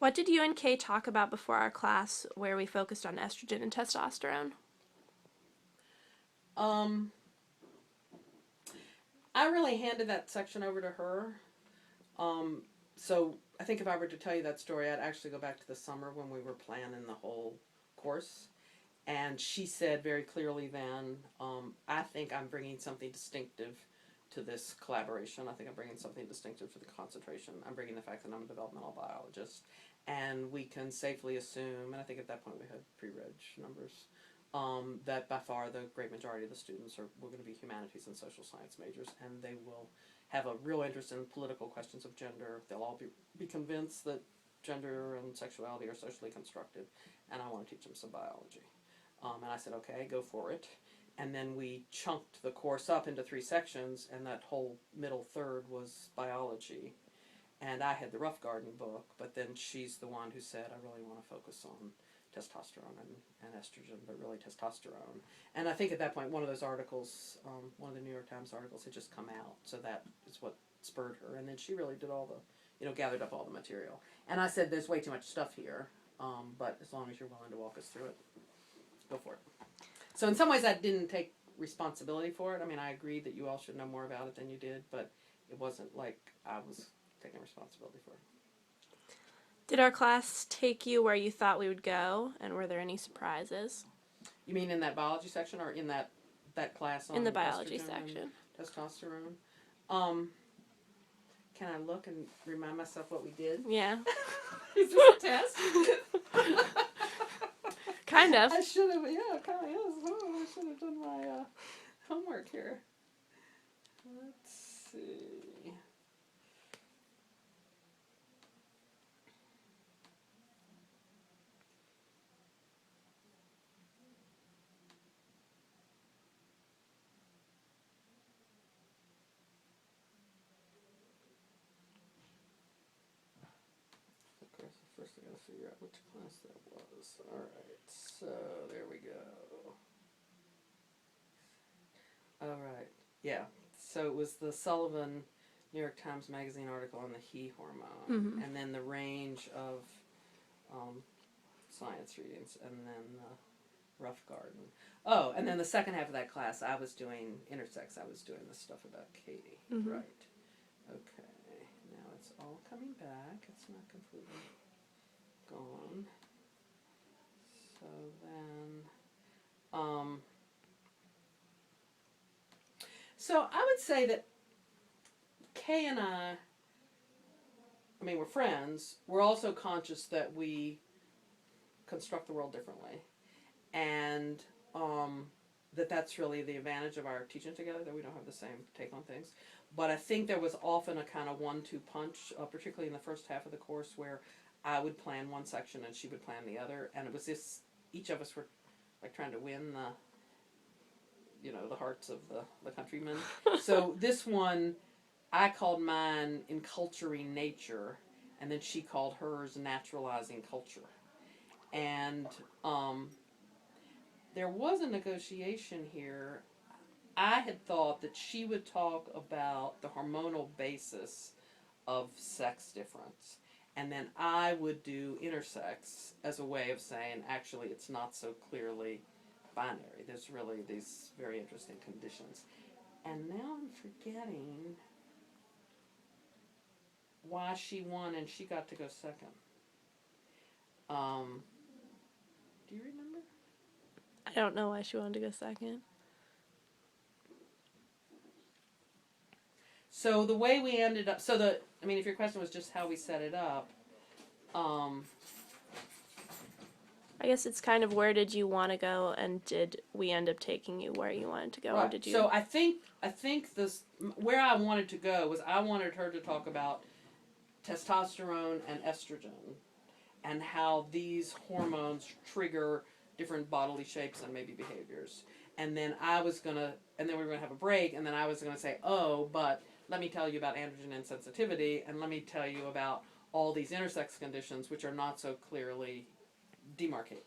What did you and Kay talk about before our class where we focused on estrogen and testosterone? I really handed that section over to her. So I think if I were to tell you that story, I'd actually go back to the summer when we were planning the whole course. And she said very clearly then, I think I'm bringing something distinctive to this collaboration. I think I'm bringing something distinctive to the concentration. I'm bringing the fact that I'm a developmental biologist. And we can safely assume, and I think at that point we had pre-reg numbers, that by far the great majority of the students were going to be humanities and social science majors, and they will have a real interest in political questions of gender. They'll all be convinced that gender and sexuality are socially constructed, and I want to teach them some biology. And I said, okay, go for it. And then we chunked the course up into 3 sections, and that whole middle third was biology. And I had the Rough Garden book, but then she's the one who said, I really want to focus on testosterone and estrogen, but really testosterone. And I think at that point, one of those articles, one of the New York Times articles had just come out, so that is what spurred her. And then she really did all the, gathered up all the material. And I said, there's way too much stuff here, but as long as you're willing to walk us through it, go for it. So in some ways, I didn't take responsibility for it. I mean, I agreed that you all should know more about it than you did, but it wasn't like I was taking responsibility for it. Did our class take you where you thought we would go, and were there any surprises? You mean in that biology section or in that class on in the biology estrogen section? And testosterone? Can I look and remind myself what we did? Yeah. Is this a test? Kind of. I should have, yeah, kind of is. Oh, I should have done my homework here. Let's see. First I gotta figure out which class that was. Alright, so there we go. Alright, yeah. So it was the Sullivan New York Times Magazine article on the he hormone, and then the range of science readings, and then Rough Garden. Oh, and then the second half of that class, I was doing intersex. I was doing this stuff about Katie. Right. Okay. Now it's all coming back. It's not completely gone. So then, so I would say that Kay and I mean, we're friends. We're also conscious that we construct the world differently, and that's really the advantage of our teaching together, that we don't have the same take on things. But I think there was often a kind of 1-2 punch, particularly in the first half of the course, where I would plan one section and she would plan the other, and it was this, each of us were like trying to win the hearts of the countrymen. So this one, I called mine Enculturing Nature, and then she called hers Naturalizing Culture. And there was a negotiation here. I had thought that she would talk about the hormonal basis of sex difference, and then I would do intersex as a way of saying, actually, it's not so clearly binary. There's really these very interesting conditions. And now I'm forgetting why she won and she got to go second. Do you remember? I don't know why she wanted to go second. So the way we ended up, if your question was just how we set it up, I guess it's kind of, where did you want to go, and did we end up taking you where you wanted to go, right. Or did you? So I think this, where I wanted to go was, I wanted her to talk about testosterone and estrogen and how these hormones trigger different bodily shapes and maybe behaviors. And then we were going to have a break, and then I was going to say, oh, but let me tell you about androgen insensitivity, and let me tell you about all these intersex conditions which are not so clearly demarcated.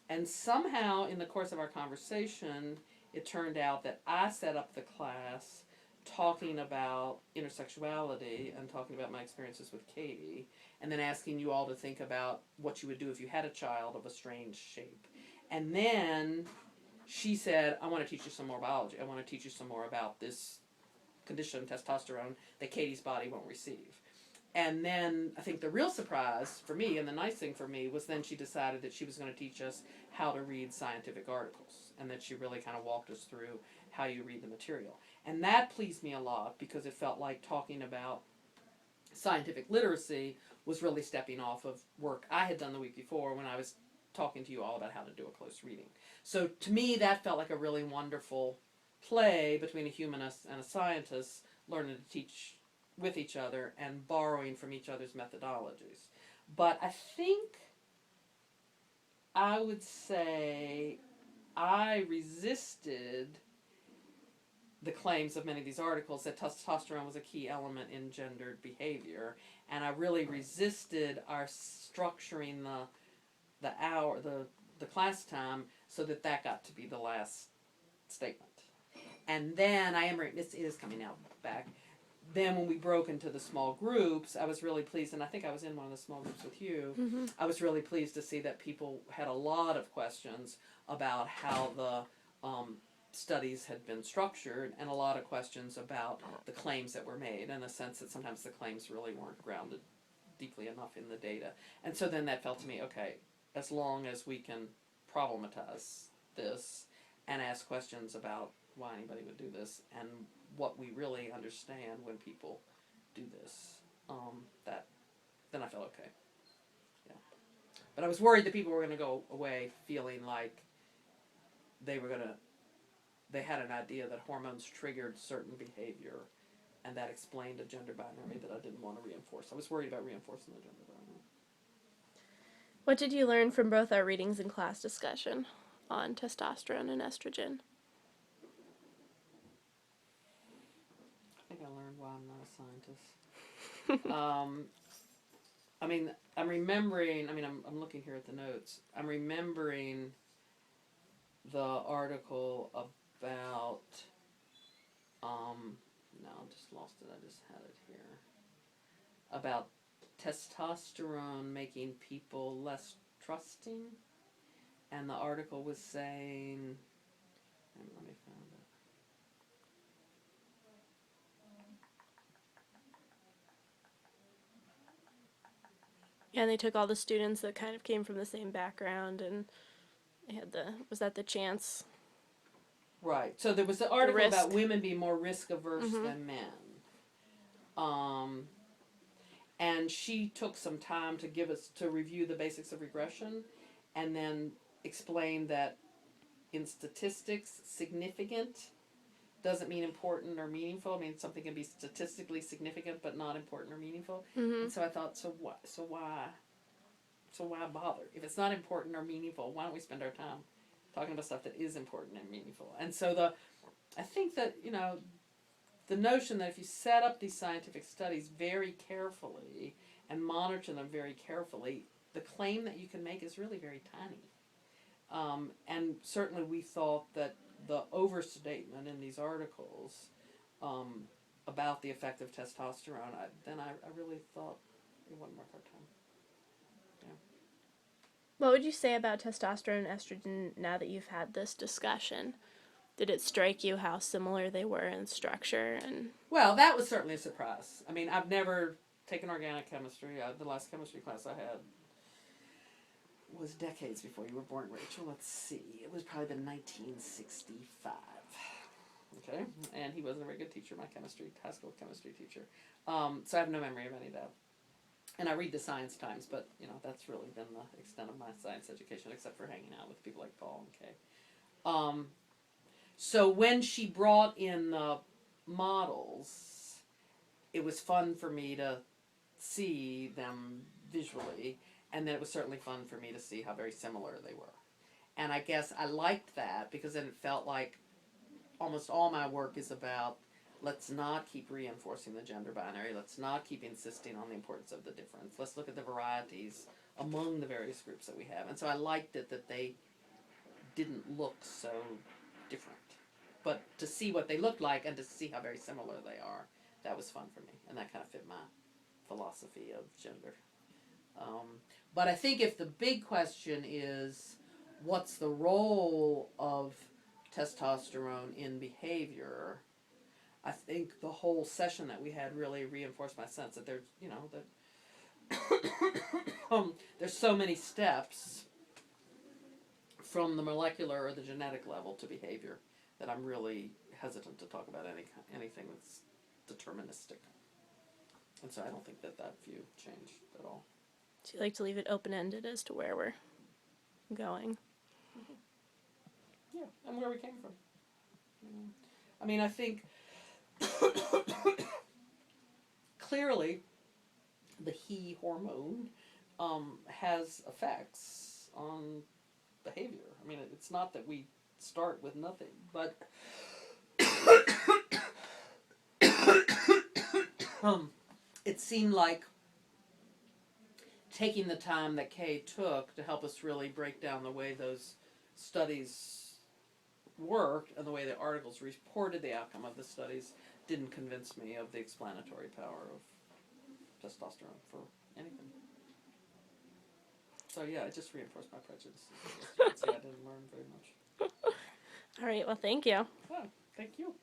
And somehow in the course of our conversation, it turned out that I set up the class talking about intersexuality and talking about my experiences with Katie, and then asking you all to think about what you would do if you had a child of a strange shape. And then she said, I want to teach you some more biology. I want to teach you some more about this condition, testosterone, that Katie's body won't receive. And then I think the real surprise for me, and the nice thing for me, was then she decided that she was going to teach us how to read scientific articles, and that she really kind of walked us through how you read the material. And that pleased me a lot, because it felt like talking about scientific literacy was really stepping off of work I had done the week before when I was talking to you all about how to do a close reading. So to me, that felt like a really wonderful play between a humanist and a scientist, learning to teach with each other and borrowing from each other's methodologies. But I think I would say I resisted the claims of many of these articles that testosterone was a key element in gendered behavior, and I really resisted our structuring the class time so that got to be the last statement. And then it is coming out back. Then when we broke into the small groups, I was really pleased, and I think I was in one of the small groups with you. Mm-hmm. I was really pleased to see that people had a lot of questions about how the studies had been structured, and a lot of questions about the claims that were made, in a sense that sometimes the claims really weren't grounded deeply enough in the data. And so then that felt to me, okay, as long as we can problematize this and ask questions about why anybody would do this and what we really understand when people do this, then I felt okay. Yeah. But I was worried that people were going to go away feeling like they had an idea that hormones triggered certain behavior, and that explained a gender binary that I didn't want to reinforce. I was worried about reinforcing the gender binary. What did you learn from both our readings and class discussion on testosterone and estrogen? I think I learned why I'm not a scientist. I mean, I'm remembering, I'm looking here at the notes. I'm remembering the article about, no, I just lost it. I just had it here. About testosterone making people less trusting. And the article was saying, let me find it. Yeah, and they took all the students that kind of came from the same background, and they had was that the chance? Right. So there was the article about women being more risk averse mm-hmm. than men. And she took some time to review the basics of regression, and then explain that in statistics, significant doesn't mean important or meaningful. I mean, something can be statistically significant but not important or meaningful. Mm-hmm. And so I thought, so why bother? If it's not important or meaningful, why don't we spend our time talking about stuff that is important and meaningful? And so I think that, the notion that if you set up these scientific studies very carefully and monitor them very carefully, the claim that you can make is really very tiny. And certainly we thought that the overstatement in these articles about the effect of testosterone, I really thought it wasn't worth our time. Yeah. What would you say about testosterone and estrogen now that you've had this discussion? Did it strike you how similar they were in structure? Well, that was certainly a surprise. I mean, I've never taken organic chemistry. The last chemistry class I had was decades before you were born, Rachel. Let's see. It was probably been 1965. Okay? And he wasn't a very good teacher, my high school chemistry teacher. So I have no memory of any of that. And I read the Science Times, but, that's really been the extent of my science education, except for hanging out with people like Paul and Kay. So when she brought in the models, it was fun for me to see them visually, and then it was certainly fun for me to see how very similar they were. And I guess I liked that because then it felt like almost all my work is about, let's not keep reinforcing the gender binary, let's not keep insisting on the importance of the difference, let's look at the varieties among the various groups that we have. And so I liked it that they didn't look so different. but to see what they look like and to see how very similar they are, that was fun for me, and that kind of fit my philosophy of gender. But I think if the big question is, what's the role of testosterone in behavior? I think the whole session that we had really reinforced my sense that there's, there's so many steps from the molecular or the genetic level to behavior that I'm really hesitant to talk about anything that's deterministic. And so I don't think that view changed at all. So you like to leave it open-ended as to where we're going? Yeah, and where we came from. I mean, I think clearly the he hormone has effects on behavior. I mean, it's not that we start with nothing, but it seemed like taking the time that Kay took to help us really break down the way those studies worked and the way the articles reported the outcome of the studies didn't convince me of the explanatory power of testosterone for anything. So yeah, it just reinforced my prejudices. I didn't learn very much. All right, well, thank you. Oh, thank you.